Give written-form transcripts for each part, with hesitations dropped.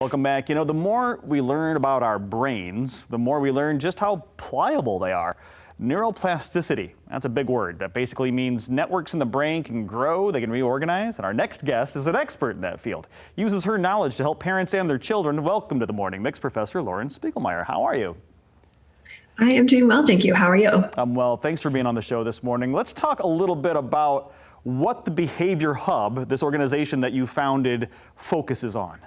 Welcome back. You know, the more we learn about our brains, the more we learn just how pliable they are. Neuroplasticity, that's a big word. That basically means networks in the brain can grow, they can reorganize, and our next guest is an expert in that field. Uses her knowledge to help parents and their children. Welcome to the Morning Mix, Professor Lauren Spiegelmeier. How are you? I am doing well, thank you. How are you? I'm well. Thanks for being on the show this morning. Let's talk a little bit about what the Behavior Hub, this organization that you founded, focuses on.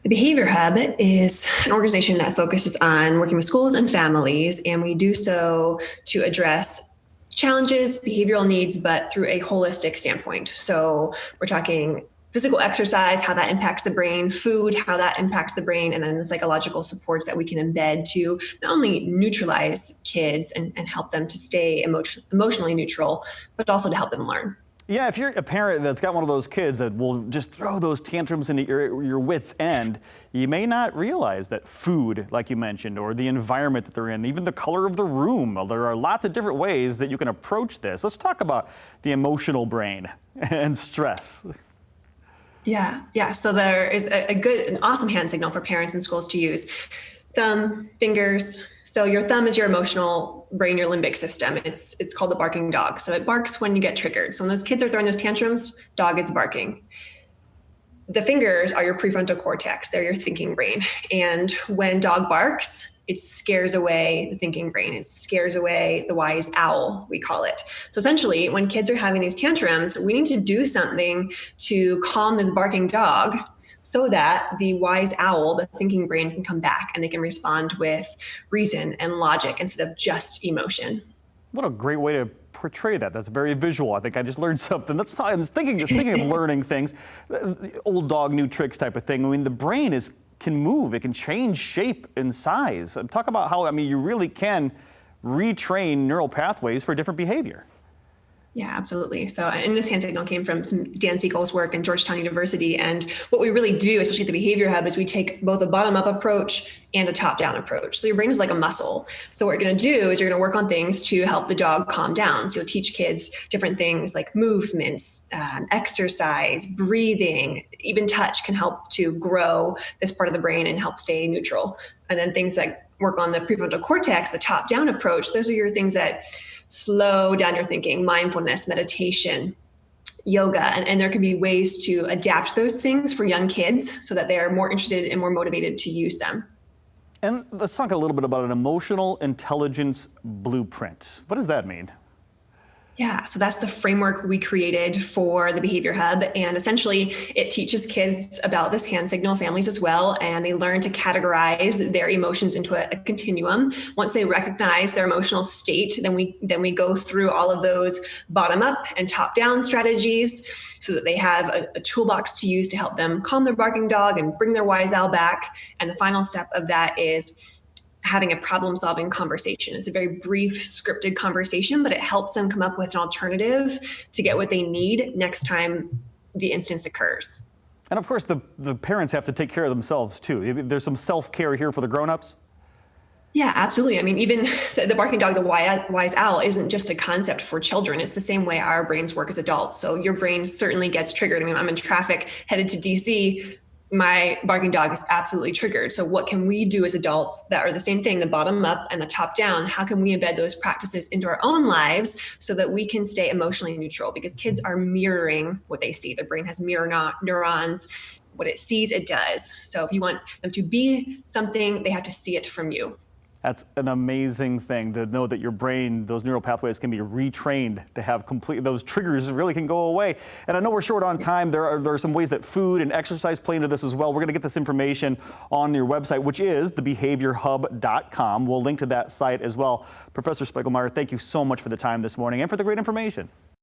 The Behavior Hub is an organization that focuses on working with schools and families, and we do so to address challenges, behavioral needs, but through a holistic standpoint. So we're talking physical exercise, how that impacts the brain, food, how that impacts the brain, and then the psychological supports that we can embed to not only neutralize kids and help them to stay emotionally neutral, but also to help them learn. Yeah, if you're a parent that's got one of those kids that will just throw those tantrums into your wits' end, you may not realize that food, like you mentioned, or the environment that they're in, even the color of the room, there are lots of different ways that you can approach this. Let's talk about the emotional brain and stress. Yeah. So there is an awesome hand signal for parents and schools to use. Thumb, fingers. So your thumb is your emotional brain, your limbic system. It's called the barking dog. So it barks when you get triggered. So when those kids are throwing those tantrums, dog is barking. The fingers are your prefrontal cortex. They're your thinking brain. And when dog barks, it scares away the thinking brain. It scares away the wise owl, we call it. So essentially, when kids are having these tantrums, we need to do something to calm this barking dog so that the wise owl, the thinking brain, can come back and they can respond with reason and logic instead of just emotion. What a great way to portray that. That's very visual. I think I just learned something. Let's talk, speaking of learning things, old dog, new tricks type of thing. I mean, the brain can move. It can change shape and size. Talk about how, you really can retrain neural pathways for different behavior. Yeah, absolutely. So, and this hand signal came from some Dan Siegel's work in Georgetown University. And what we really do, especially at the Behavior Hub, is we take both a bottom-up approach and a top-down approach. So your brain is like a muscle. So what you're going to do is you're going to work on things to help the dog calm down. So you'll teach kids different things like movements, exercise, breathing, even touch can help to grow this part of the brain and help stay neutral. And then things that work on the prefrontal cortex, the top-down approach, those are your things that slow down your thinking, mindfulness, meditation, yoga, and there can be ways to adapt those things for young kids so that they are more interested and more motivated to use them. And let's talk a little bit about an emotional intelligence blueprint. What does that mean? Yeah, so that's the framework we created for the Behavior Hub. And essentially, it teaches kids about this hand signal, families as well, and they learn to categorize their emotions into a continuum. Once they recognize their emotional state, then we go through all of those bottom up and top down strategies so that they have a toolbox to use to help them calm their barking dog and bring their wise owl back. And the final step of that is having a problem-solving conversation. It's a very brief, scripted conversation, but it helps them come up with an alternative to get what they need next time the instance occurs. And of course, the parents have to take care of themselves too. There's some self-care here for the grown-ups. Yeah, absolutely. Even the barking dog, the wise owl, isn't just a concept for children. It's the same way our brains work as adults. So your brain certainly gets triggered. I'm in traffic headed to DC. My barking dog is absolutely triggered. So what can we do as adults that are the same thing, the bottom up and the top down? How can we embed those practices into our own lives so that we can stay emotionally neutral? Because kids are mirroring what they see. The brain has mirror neurons. What it sees, it does. So if you want them to be something, they have to see it from you. That's an amazing thing to know that your brain, those neural pathways can be retrained to have those triggers really can go away. And I know we're short on time. There are some ways that food and exercise play into this as well. We're going to get this information on your website, which is thebehaviorhub.com. We'll link to that site as well. Professor Spiegelmeier, thank you so much for the time this morning and for the great information.